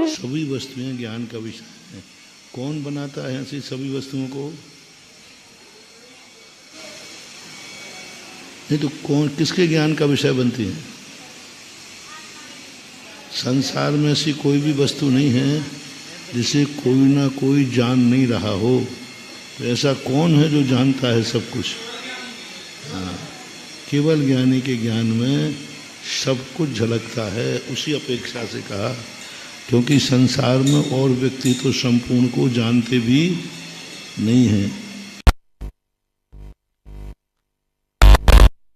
सभी वस्तुएं ज्ञान का विषय है। कौन बनाता है ऐसी सभी वस्तुओं को? नहीं तो कौन किसके ज्ञान का विषय बनती है? संसार में ऐसी कोई भी वस्तु नहीं है जिसे कोई ना कोई जान नहीं रहा हो। तो ऐसा कौन है जो जानता है सब कुछ? हाँ, केवल ज्ञानी के ज्ञान में सब कुछ झलकता है। उसी अपेक्षा से कहा, क्योंकि संसार में और व्यक्ति तो संपूर्ण को जानते भी नहीं हैं,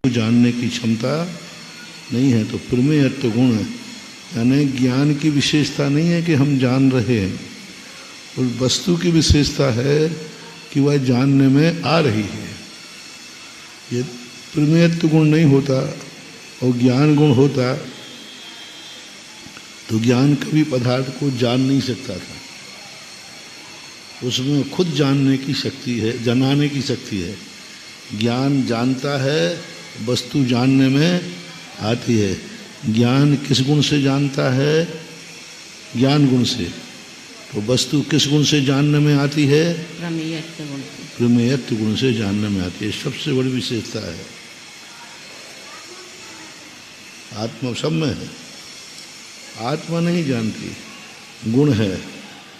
जानने की क्षमता नहीं है। तो प्रमेयत्व गुण यानी ज्ञान की विशेषता नहीं है कि हम जान रहे हैं, और वस्तु की विशेषता है कि वह जानने में आ रही है। ये प्रमेयत्व गुण नहीं होता और ज्ञान गुण होता तो ज्ञान कभी पदार्थ को जान नहीं सकता था। उसमें खुद जानने की शक्ति है, जनाने की शक्ति है। ज्ञान जानता है, वस्तु जानने में आती है। ज्ञान किस गुण से जानता है? ज्ञान गुण से। तो वस्तु किस गुण से जानने में आती है? प्रमेयत्व गुण से। प्रमेयत्व गुण से जानने में आती है। सबसे बड़ी विशेषता है। आत्मा सब में है, आत्मा नहीं जानती, गुण है।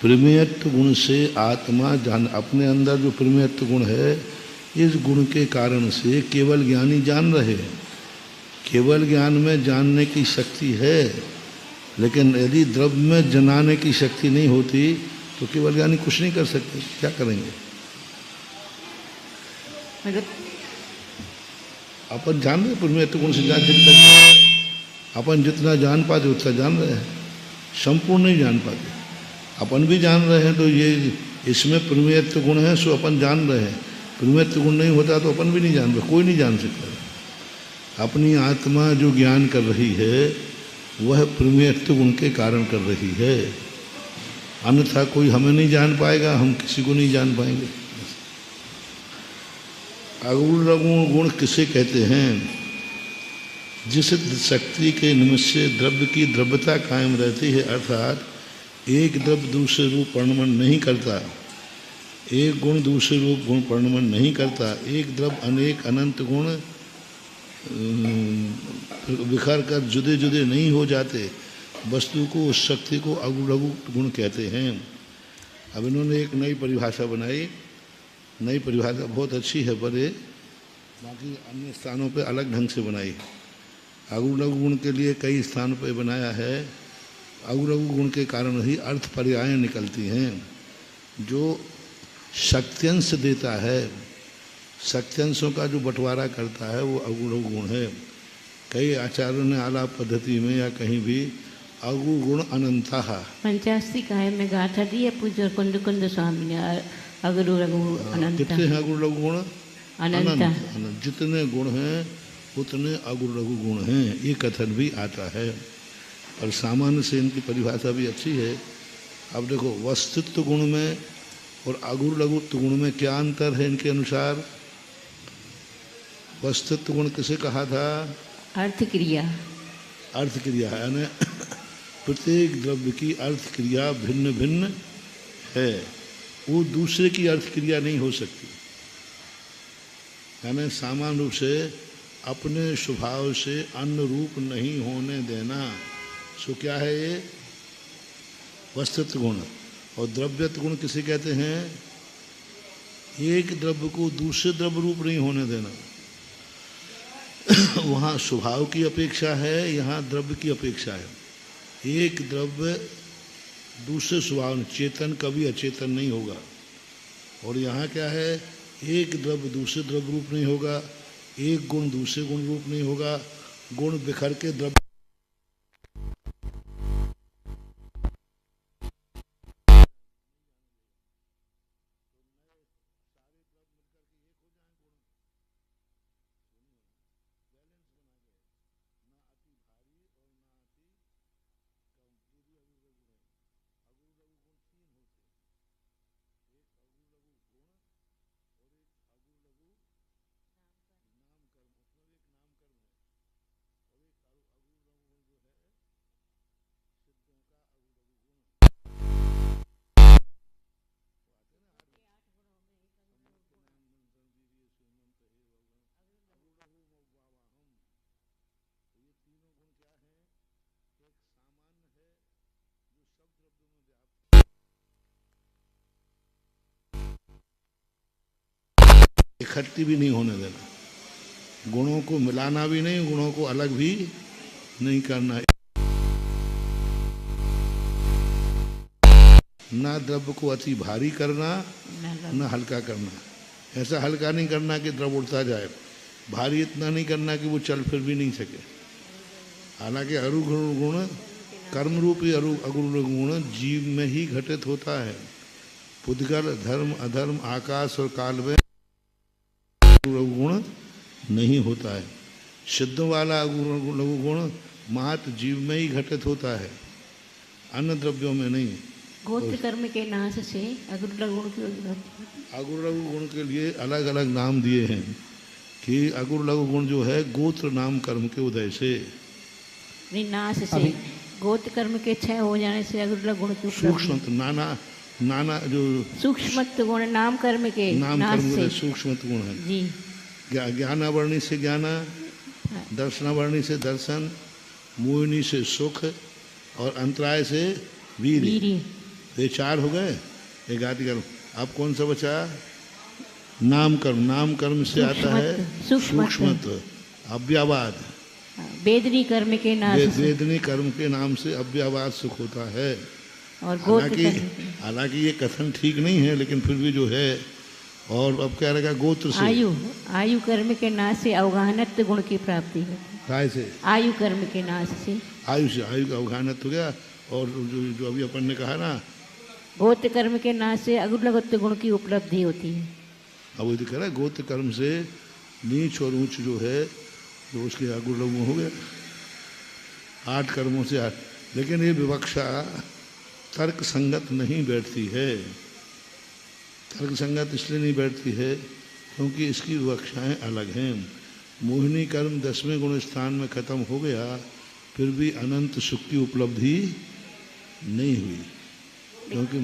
प्रमेयत्व गुण से आत्मा जान, अपने अंदर जो प्रमेयत्व गुण है, इस गुण के कारण से केवल ज्ञानी जान रहे हैं। केवल ज्ञान में जानने की शक्ति है, लेकिन यदि द्रव्य में जनाने की शक्ति नहीं होती तो केवल ज्ञानी कुछ नहीं कर सकते। क्या करेंगे? अपन जान रहे प्रमेयत्व गुण से जान, अपन जितना जान पाते उतना जान रहे हैं, संपूर्ण नहीं जान पाते। अपन भी जान रहे हैं तो ये इसमें प्रमेयत्व गुण है, सो अपन जान रहे हैं। प्रमेयत्व गुण नहीं होता तो अपन भी नहीं जान रहे, कोई नहीं जान सकता। अपनी आत्मा जो ज्ञान कर रही है वह प्रमेयत्व गुण के कारण कर रही है, अन्यथा कोई हमें नहीं जान पाएगा, हम किसी को नहीं जान पाएंगे। अगुण गुण किसे कहते हैं? जिस शक्ति के निमित्त से द्रव्य की द्रव्यता कायम रहती है, अर्थात एक द्रव्य दूसरे रूप परिणमन नहीं करता, एक गुण दूसरे रूप गुण परिणमन नहीं करता, एक द्रव्य अनेक अनंत गुण बिखर कर जुदे जुदे नहीं हो जाते, वस्तु को, उस शक्ति को अगुण गुण कहते हैं। अब इन्होंने एक नई परिभाषा बनाई। नई परिभाषा बहुत अच्छी है, पर बाकी अन्य स्थानों पे अलग ढंग से बनाई। अगुण गुण के लिए कई स्थानों पे बनाया है। अगुण गुण के कारण ही अर्थ पर्याय निकलती हैं। जो शक्त्यंश देता है, शक्त्यंशों का जो बंटवारा करता है, वो अगुण गुण है। कई आचार्यों ने आलाप पद्धति में या कहीं भी अगुण गुण अनंता पंचास्ती काय में गाथा दी है पूज्य कुंद कुंद स्वामी ने। अगुण अनंत कितने हैं अगुण गुण? अनंत। जितने गुण हैं उतने अगुण लघु गुण हैं, ये कथन भी आता है। और सामान्य से इनकी परिभाषा भी अच्छी है। अब देखो, वस्तुत्व गुण में और अगुण लघुत्व गुण में क्या अंतर है इनके अनुसार? वस्तुत्व गुण किसे कहा था? अर्थ क्रिया। अर्थ क्रिया यानी प्रत्येक द्रव्य की अर्थ क्रिया भिन्न भिन्न है, वो दूसरे की अर्थ क्रिया नहीं हो सकती। यानी सामान्य रूप से अपने स्वभाव से अन्य रूप नहीं होने देना, सो क्या है ये? वस्तुत्व गुण। और द्रव्यत्व गुण किसे कहते हैं? एक द्रव्य को दूसरे द्रव्य रूप नहीं होने देना। वहाँ स्वभाव की अपेक्षा है, यहाँ द्रव्य की अपेक्षा है। एक द्रव्य दूसरे स्वभाव, चेतन कभी अचेतन नहीं होगा। और यहाँ क्या है? एक द्रव्य दूसरे द्रव्य रूप नहीं होगा, एक गुण दूसरे गुण रूप नहीं होगा। गुण बिखर के द्रव्य इकट्ठी भी नहीं होने देना, गुणों को मिलाना भी नहीं, गुणों को अलग भी नहीं करना। ना द्रव्य को अति भारी करना, न हल्का करना। ऐसा हल्का नहीं करना कि द्रव्य उड़ता जाए, भारी इतना नहीं करना कि वो चल फिर भी नहीं सके। हालांकि अरुण गुण कर्म रूपी अगुण गुण जीव में ही घटित होता है। पुद्गल धर्म अधर्म आकाश और काल में गुण नहीं होता है। सिद्धों वाला लघु गुण मात्र जीव में ही घटित होता है, अन्य द्रव्यों में नहीं। गोत्र कर्म के नाश से अगुण गुण की अगुण लघु गुण के लिए अलग अलग नाम दिए हैं कि अगुण लघु गुण जो है गोत्र नाम कर्म के उदय से, नहीं नाश से, गोत्र कर्म के क्षय हो जाने से अगुण गुण की सूक्ष्म नाना जो सूक्ष्म गुण नाम कर्म के नाम नाश कर्म से सूक्ष्म गुण है जी। ज्ञानावर्णी से ज्ञाना, दर्शनावर्णी से दर्शन, मोहिनी से सुख और अंतराय से वीर। ये चार हो गए। एक आदि कर्म। अब कौन सा बचा? नाम कर्म। नाम कर्म से आता है सूक्ष्मत्व, अव्यवाद। वेदनी कर्म के नाम से, वेदनी कर्म के नाम से अव्यवाद सुख होता है। और हालांकि ये कथन ठीक नहीं है, लेकिन फिर भी जो है। और अब क्या रहेगा? गोत्र से आयु कर्म के नाश से अवगाहनत्व गुण की प्राप्ति है। काय से? आयु कर्म के नाश से, आयु का अवगाहनत्व हो गया। और जो अभी अपन ने कहा ना, गोत्र कर्म के नाश से अगुण गुण की उपलब्धि होती है। अब वो कह रहा है गोत्र कर्म से नीच और ऊंच जो है तो उसके अगुण लघु हो गया। 8 कर्मों से 8। लेकिन ये विवक्षा तर्क संगत नहीं बैठती है। तर्क संगत इसलिए नहीं बैठती है क्योंकि इसकी विवक्षाएं अलग हैं। मोहिनी कर्म 10वें गुण स्थान में खत्म हो गया, फिर भी अनंत सुख की उपलब्धि नहीं हुई, क्योंकि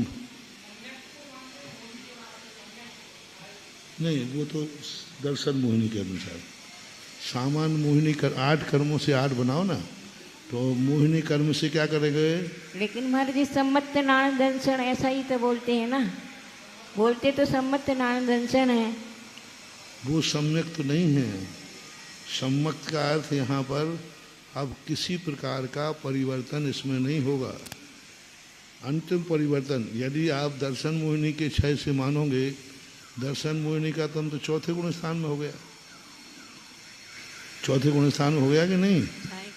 नहीं, वो तो दर्शन मोहिनी के अनुसार। सामान्य मोहिनी कर 8 कर्मों से 8 बनाओ ना, तो मोहिनी कर्म से क्या करेंगे? लेकिन महाराज जी सम्मत नारायण दर्शन ऐसा ही तो बोलते हैं ना, बोलते तो सम्मत नारायण दर्शन है। वो सम्यक तो नहीं है। सम्यक का अर्थ यहाँ पर अब किसी प्रकार का परिवर्तन इसमें नहीं होगा। अंतिम परिवर्तन यदि आप दर्शन मोहिनी के 6 से मानोगे, दर्शन मोहिनी का तुम तो 4थे गुण स्थान में हो गया। 4थे गुण स्थान में हो गया कि नहीं?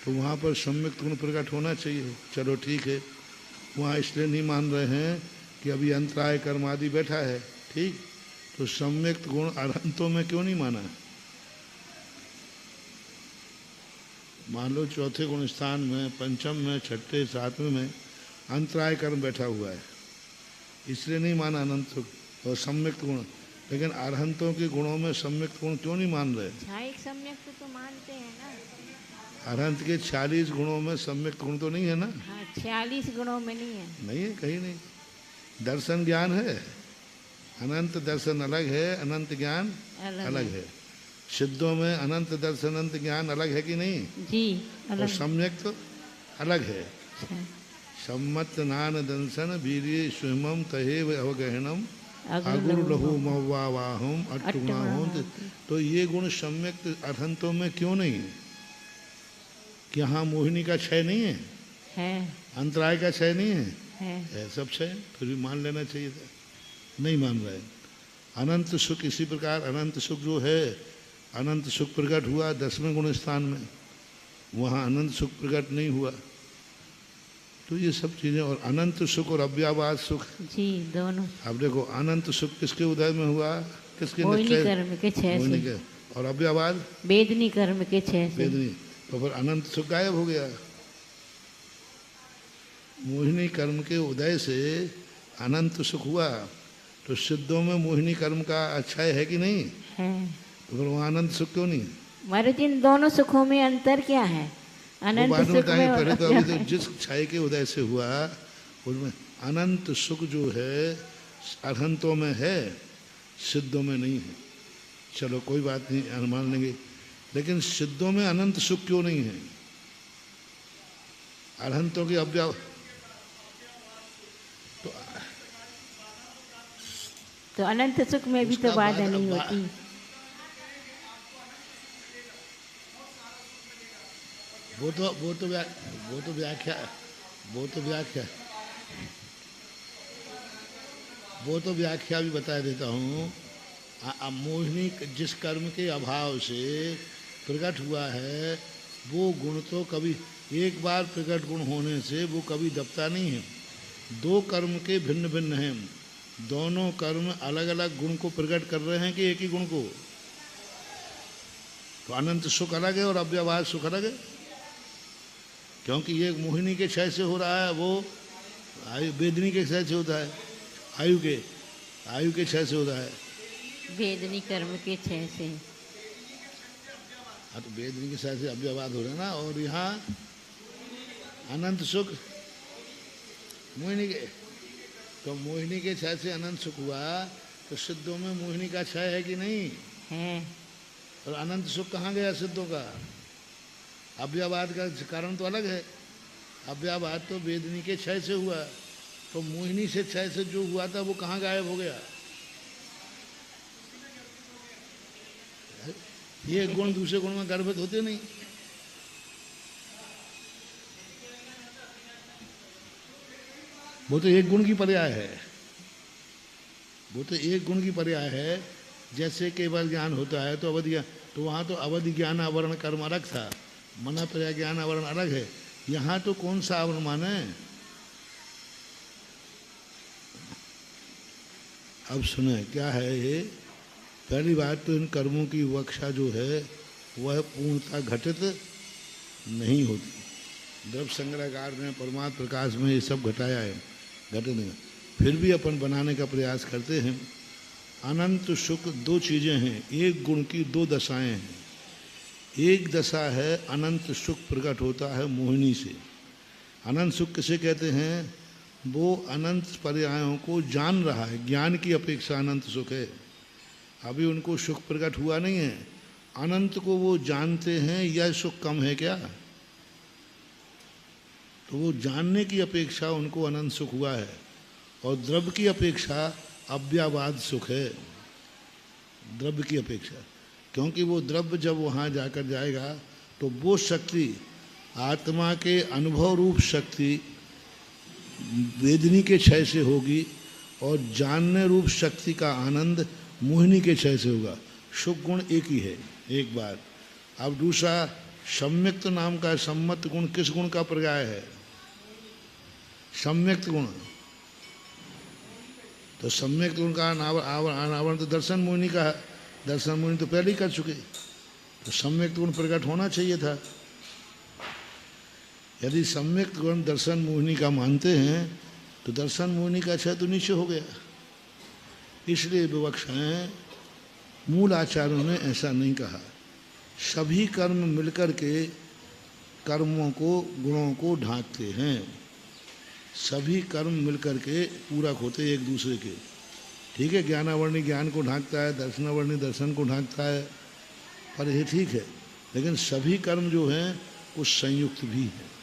तो वहाँ पर सम्यक गुण प्रकट होना चाहिए। चलो ठीक है, वहाँ इसलिए नहीं मान रहे हैं कि अभी अंतराय कर्म आदि बैठा है, ठीक। तो सम्यक गुण अरहंतों में क्यों नहीं माना? मान लो 4थे गुण स्थान में, 5म में, 6ठे 7वें में अंतराय कर्म बैठा हुआ है, इसलिए नहीं माना अनंत सुख और सम्यक गुण। लेकिन अरहंतों के गुणों में सम्यक गुण क्यों नहीं मान रहे? सम्यक तो मानते हैं ना। अरहंत के 46 गुणों में सम्यक गुण तो नहीं है ना? हाँ, 46 गुणों में नहीं है। नहीं है, कहीं नहीं। दर्शन ज्ञान है, अनंत दर्शन अलग है, अनंत ज्ञान अलग है। सिद्धों में अनंत दर्शन अनंत ज्ञान अलग है कि नहीं? जी अलग। और सम्यक तो अलग है। सम्मत नान दंसन वीर्य स्वयं तहेव अवगहनम अगुरु लहु मवावाहम अट्टुमाहम। तो ये गुण सम्यक अरहंतों में क्यों नहीं है? कि यहाँ मोहिनी का क्षय नहीं है, अंतराय का क्षय नहीं है सब क्षय, फिर भी मान लेना चाहिए था, नहीं मान रहे। अनंत सुख इसी प्रकार, अनंत सुख जो है, अनंत सुख प्रकट हुआ 10वें गुण स्थान में, वहाँ अनंत सुख प्रकट नहीं हुआ। तो ये सब चीज़ें, और अनंत सुख और अव्यवाद सुख जी दोनों। अब देखो अनंत सुख किसके उदय में हुआ? किसके? मोहिनी कर्म के 6 से। और अव्यवाद वेदनी कर्म के 6 से। वेदनी, तो फिर अनंत सुख गायब हो गया। मोहिनी कर्म के उदय से अनंत सुख हुआ, तो सिद्धों में मोहिनी कर्म का अच्छाई है कि नहीं है? तो फिर वहाँ अनंत सुख क्यों नहीं? महाराज इन दोनों सुखों में अंतर क्या है? अनंत सुख में पहले तो अभी तो जिस छाई के उदय से हुआ उसमें अनंत सुख जो है अरहंतों में है, सिद्धों में नहीं है। चलो कोई बात नहीं, अनुमान लेंगे। लेकिन सिद्धों में अनंत सुख क्यों नहीं है? अरहंतों की अव्यव तो अनंत सुख में भी तो बाधा नहीं होती। वो तो व्याख्या वो तो व्याख्या भी बता देता हूँ। मोहिनी जिस कर्म के अभाव से प्रकट हुआ है, वो गुण तो कभी एक बार प्रकट गुण होने से वो कभी दबता नहीं है। दो कर्म के भिन्न भिन्न हैं, दोनों कर्म अलग अलग गुण को प्रकट कर रहे हैं कि एक ही गुण को। तो अनंत सुख अलग है और अव्यवहार सुख अलग है, क्योंकि ये मोहिनी के क्षय से हो रहा है, वो वेदनी के क्षय से होता है, आयु के क्षय से होता है। वेदनी कर्म के क्षय से। हाँ, तो वेदनी के क्षय से अव्यवहार हो रहा है ना। और यहाँ अनंत सुख मोहिनी के, तो मोहिनी के क्षय से अनंत सुख हुआ, तो सिद्धों में मोहिनी का क्षय है कि नहीं है। और अनंत सुख कहाँ गया सिद्धों का? अव्यवाद का कारण तो अलग है। अव्यवाद तो वेदनी के क्षय से हुआ, तो मोहिनी से क्षय से जो हुआ था वो कहाँ गायब हो गया? ये गुण दूसरे गुण में गर्भित होते नहीं। वो तो एक गुण की पर्याय है, वो तो एक गुण की पर्याय है। जैसे केवल ज्ञान होता है तो अवधि, तो वहाँ तो अवधि ज्ञान आवरण कर्म अलग था, मना पर्याय ज्ञान आवरण अलग है। यहाँ तो कौन सा आवरण माने? अब सुने क्या है ये। पहली बात तो इन कर्मों की विवक्षा जो है वह पूर्णता घटित नहीं होती। द्रव्य संग्रहकार ने परमात्म प्रकाश में ये सब घटाया है, घटित नहीं। फिर भी अपन बनाने का प्रयास करते हैं। अनंत सुख दो चीज़ें हैं, एक गुण की दो दशाएं हैं। एक दशा है अनंत सुख प्रकट होता है मोहिनी से। अनंत सुख किसे कहते हैं? वो अनंत पर्यायों को जान रहा है, ज्ञान की अपेक्षा अनंत सुख है। अभी उनको सुख प्रकट हुआ नहीं है, अनंत को वो जानते हैं। यह सुख कम है क्या? तो वो जानने की अपेक्षा उनको अनंत सुख हुआ है। और द्रव्य की अपेक्षा अव्यवाद सुख है, द्रव्य की अपेक्षा। क्योंकि वो द्रव्य जब वहाँ जाकर जाएगा तो वो शक्ति, आत्मा के अनुभव रूप शक्ति वेदनी के क्षय से होगी, और जानने रूप शक्ति का आनंद मोहिनी के क्षय से होगा। सुख गुण एक ही है, एक बात। अब दूसरा, सम्यक्त नाम का सम्मत गुण किस गुण का पर्याय है? सम्यक्त गुण। तो सम्यक्त गुण का अनावरण तो दर्शन मोहिनी का है, दर्शन मोहिनी तो पहले ही कर चुके, तो सम्यक्त गुण प्रकट होना चाहिए था। यदि सम्यक्त गुण दर्शन मोहिनी का मानते हैं तो दर्शन मोहिनी का क्षय तो नीचे हो गया। इसलिए विवक्षाएं मूल आचार्यों ने ऐसा नहीं कहा। सभी कर्म मिलकर के कर्मों को, गुणों को ढांकते हैं। सभी कर्म मिलकर के पूरक होते एक दूसरे के। ठीक है, ज्ञानावर्णी ज्ञान को ढांकता है, दर्शनावर्णी दर्शन को ढांकता है, पर ये ठीक है। लेकिन सभी कर्म जो हैं वो संयुक्त भी है।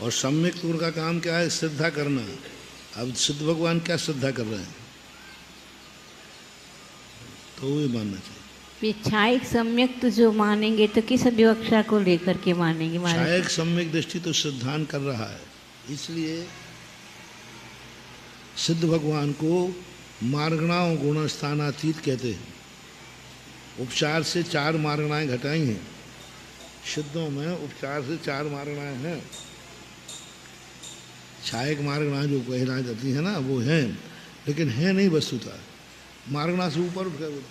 और सम्यक गुण का काम क्या है? श्रद्धा करना। अब सिद्ध भगवान क्या श्रद्धा कर रहे हैं? तो ये मानना चाहिए। छायक सम्यक तो जो मानेंगे तो किस विवक्षा को लेकर के मानेंगे? छायक सम्यक दृष्टि तो श्रद्धान कर रहा है, इसलिए सिद्ध भगवान को मार्गणाओं गुण स्थानातीत कहते हैं। उपचार से 4 मार्गणाएं घटाई हैं सिद्धों में, उपचार से 4 मार्गणाएं हैं। छायक मार्गणा जो कहलाई जाती है ना, वो है, लेकिन है नहीं वस्तुता। मार्गणा से ऊपर उठ गए।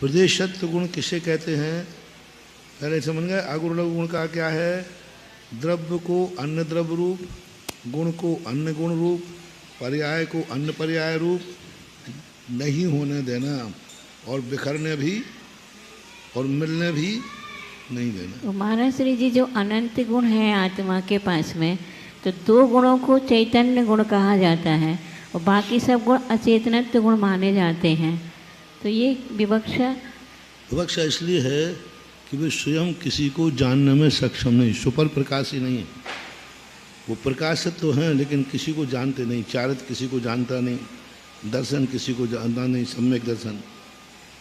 प्रदेशत्व गुण किसे कहते हैं? पहले समझ गए। आगुण गुण का क्या है? द्रव्य को अन्य द्रव्य रूप, गुण को अन्य गुण रूप, पर्याय को अन्य पर्याय रूप नहीं होने देना, और बिखरने भी और मिलने भी नहीं देना। महाराज श्री जी, जो अनंत गुण है आत्मा के पास में, तो 2 गुणों को चैतन्य गुण कहा जाता है और बाकी सब गुण अचेतनत्व गुण माने जाते हैं। तो ये विवक्षा इसलिए है कि वे स्वयं किसी को जानने में सक्षम नहीं, सुपर प्रकाशी नहीं है। वो प्रकाशित तो हैं लेकिन किसी को जानते नहीं, चारित किसी को जानता नहीं, दर्शन किसी को जानता नहीं, सम्यक दर्शन,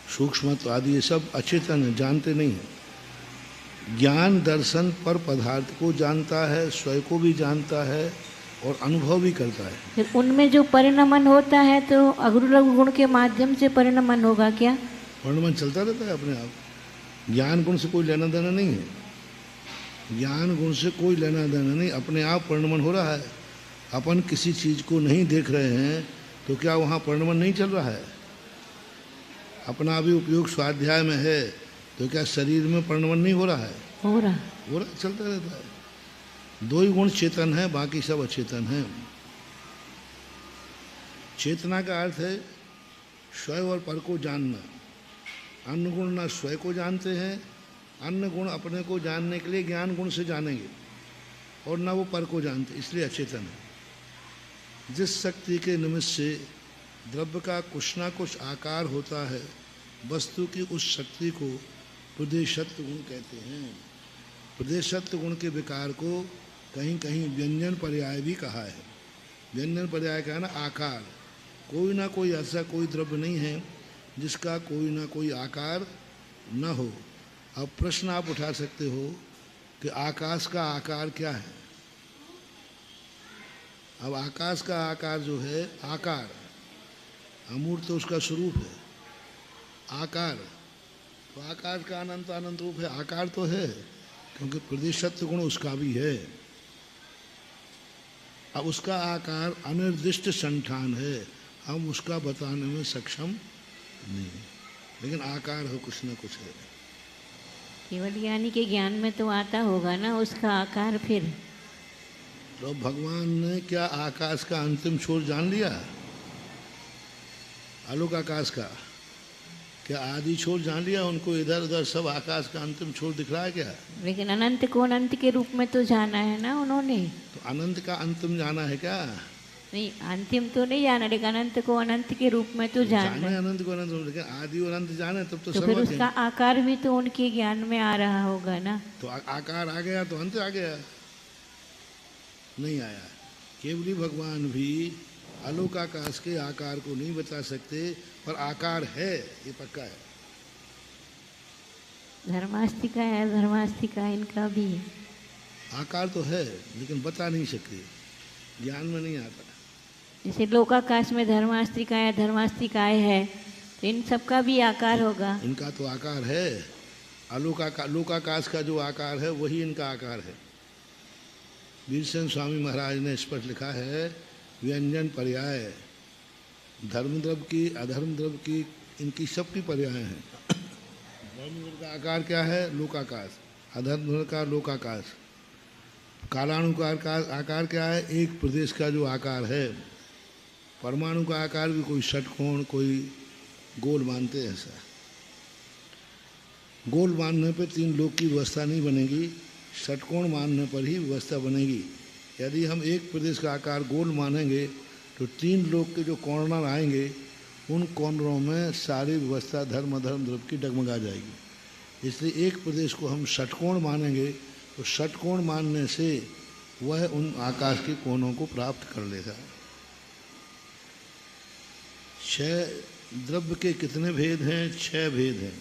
सूक्ष्मत्व आदि ये सब अचेतन है, जानते नहीं हैं। ज्ञान दर्शन पर पदार्थ को जानता है, स्वयं को भी जानता है और अनुभव भी करता है। फिर उनमें जो परिणमन होता है तो अगुरु लघु गुण के माध्यम से परिणमन होगा क्या? परिणमन चलता रहता है अपने आप। ज्ञान गुण से कोई लेना देना नहीं है, ज्ञान गुण से कोई लेना देना नहीं, अपने आप परिणमन हो रहा है। अपन किसी चीज़ को नहीं देख रहे हैं तो क्या वहाँ परिणमन नहीं चल रहा है? अपना भी उपयोग स्वाध्याय में है तो क्या शरीर में परिणमन नहीं हो रहा है? हो रहा, चलता रहता है। दो ही गुण चेतन है, बाकी सब अचेतन है। चेतना का अर्थ है स्वयं और पर को जानना। अन्य गुण ना स्वयं को जानते हैं, अन्य गुण अपने को जानने के लिए ज्ञान गुण से जानेंगे, और ना वो पर को जानते, इसलिए अचेतन है। जिस शक्ति के निमित्त से द्रव्य का कुछ ना कुछ आकार होता है, वस्तु की उस शक्ति को प्रदेशत्व गुण कहते हैं। प्रदेशत्व गुण के विकार को कहीं कहीं व्यंजन पर्याय भी कहा है। व्यंजन पर्याय का है ना आकार। कोई ना कोई ऐसा कोई द्रव्य नहीं है जिसका कोई ना कोई आकार न हो। अब प्रश्न आप उठा सकते हो कि आकाश का आकार क्या है। अब आकाश का आकार जो है, आकार अमूर्त तो उसका स्वरूप है। आकार तो आकाश का अनंत अनंत रूप है, आकार तो है, क्योंकि प्रदेशत्व गुण उसका भी है। अब उसका आकार अनिर्दिष्ट संठान है, हम उसका बताने में सक्षम नहीं, लेकिन आकार हो कुछ न कुछ है। केवल ज्ञानी के ज्ञान में तो आता होगा ना उसका आकार। फिर तो भगवान ने क्या आकाश का अंतिम छोर जान लिया? आलोक आकाश का क्या आदि छोर जान लिया? उनको इधर उधर सब आकाश का अंतिम छोर दिख रहा है क्या? लेकिन अनंत को अनंत के रूप में तो जाना है ना उन्होंने। तो अनंत का अंतिम जाना है क्या? नहीं, अंतिम तो नहीं जाना, लेकिन अनंत को अनंत के रूप में तो जाना है। अनंत को अनंत, लेकिन आदि और अनंत जाने तब तो फिर उसका आकार भी तो उनके ज्ञान में आ रहा होगा ना। तो आकार आ गया तो अंत आ गया? नहीं आया। केवली भगवान भी आलोक आकाश के आकार को नहीं बता सकते, पर आकार है, ये पक्का है। धर्मास्तिका है, धर्मास्तिका इनका भी है। आकार तो है लेकिन बता नहीं सकते, ज्ञान में नहीं आता। जैसे लोकाकाश में धर्मास्तिकाय धर्मास्तिकाय है, तो इन सबका भी आकार होगा। इनका तो आकार है, लोकाकाश का जो आकार है वही इनका आकार है। वीरसेन स्वामी महाराज ने स्पष्ट लिखा है, व्यंजन पर्याय, धर्म द्रव्य की अधर्म द्रव्य की, इनकी सबकी पर्याय हैं। धर्म द्रव्य का आकार क्या है? लोकाकाश। अधर्म द्रव्य का लोकाकाश। कालाणु का आकार क्या है? एक प्रदेश का जो आकार है। परमाणु का आकार भी कोई षटकोण, कोई गोल मानते हैं। ऐसा गोल मानने पर तीन लोक की व्यवस्था नहीं बनेगी, षटकोण मानने पर ही व्यवस्था बनेगी। यदि हम एक प्रदेश का आकार गोल मानेंगे तो तीन लोक के जो कॉर्नर आएंगे, उन कॉर्नरों में सारी व्यवस्था धर्म अधर्म द्रव्य की डगमगा जाएगी। इसलिए एक प्रदेश को हम षटकोण मानेंगे तो षटकोण मानने से वह उन आकाश के कोणों को प्राप्त कर लेगा। छह द्रव्य के कितने भेद हैं? 6 भेद हैं।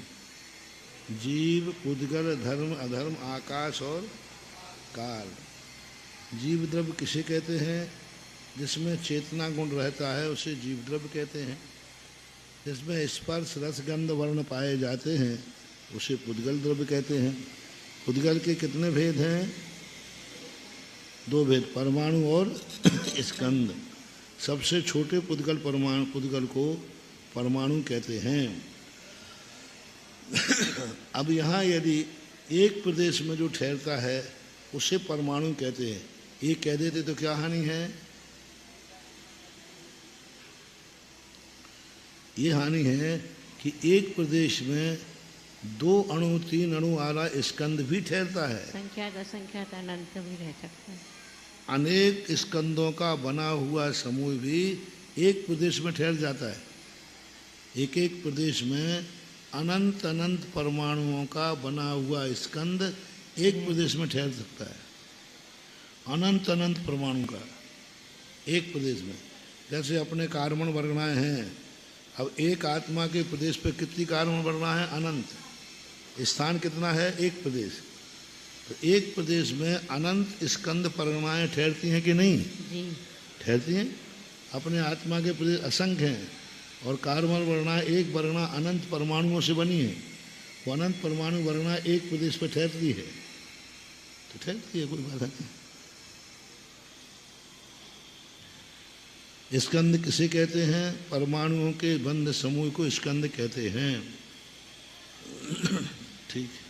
जीव, पुद्गल, धर्म, अधर्म, आकाश और काल। जीव द्रव्य किसे कहते हैं? जिसमें चेतना गुण रहता है उसे जीव द्रव्य कहते हैं। जिसमें स्पर्श रस गंध वर्ण पाए जाते हैं उसे पुद्गल द्रव्य कहते हैं। पुद्गल के कितने भेद हैं? 2 भेद, परमाणु और स्कंद। सबसे छोटे पुद्गल पुद्गल को परमाणु कहते हैं। अब यहाँ यदि एक प्रदेश में जो ठहरता है उसे परमाणु कहते हैं। ये कह देते तो क्या हानि है? ये हानि है कि एक प्रदेश में 2 अणु 3 अणु वाला स्कंद भी ठहरता है। संख्यात असंख्यात अनंत भी रह सकता है। अनेक स्कंदों का बना हुआ समूह भी एक प्रदेश में ठहर जाता है। एक एक प्रदेश में अनंत अनंत परमाणुओं का बना हुआ स्कंद एक प्रदेश में ठहर सकता है। अनंत अनंत परमाणु का एक प्रदेश में, जैसे अपने कार्बन वर्गणाएं हैं। अब एक आत्मा के प्रदेश पे कितनी कार्बन वर्गणाएं हैं? अनंत। स्थान कितना है? एक प्रदेश। तो एक प्रदेश में अनंत स्कंद परगणाएं ठहरती हैं कि नहीं? जी। ठहरती हैं। अपने आत्मा के प्रदेश असंख्य हैं और कार्बन वर्गणाएं एक वर्गणा अनंत परमाणुओं से बनी है। वो अनंत परमाणु वर्गणा एक प्रदेश पर ठहरती है, तो ठहरती है, कोई बात नहीं। स्कंद किसे कहते हैं? परमाणुओं के बंध समूह को स्कंद कहते हैं। ठीक है।